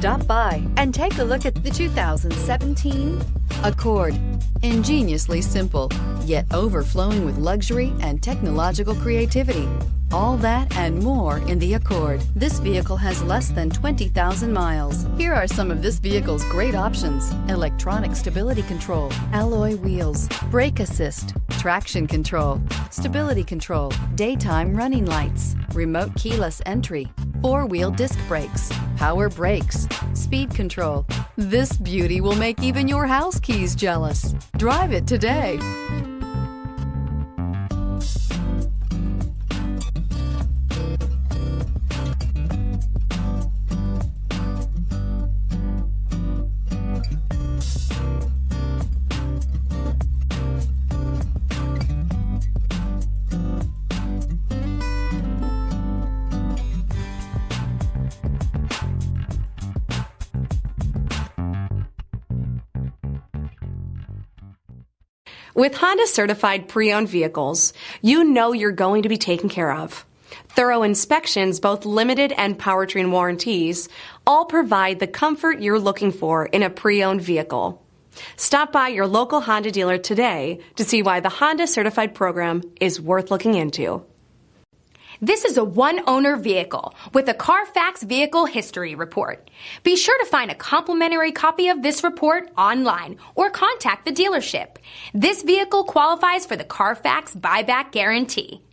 Stop by and take a look at the 2017 Accord. Ingeniously simple, yet overflowing with luxury and technological creativity. All that and more in the Accord. This vehicle has less than 20,000 miles. Here are some of this vehicle's great options: electronic stability control, alloy wheels, brake assist, traction control, stability control, daytime running lights, remote keyless entry, four-wheel disc brakes, power brakes, speed control. This beauty will make even your house keys jealous. Drive it today. With Honda certified pre-owned vehicles, you know you're going to be taken care of. Thorough inspections, both limited and powertrain warranties, all provide the comfort you're looking for in a pre-owned vehicle. Stop by your local Honda dealer today to see why the Honda certified program is worth looking into. This is a one-owner vehicle with a Carfax Vehicle History Report. Be sure to find a complimentary copy of this report online or contact the dealership. This vehicle qualifies for the Carfax Buyback Guarantee.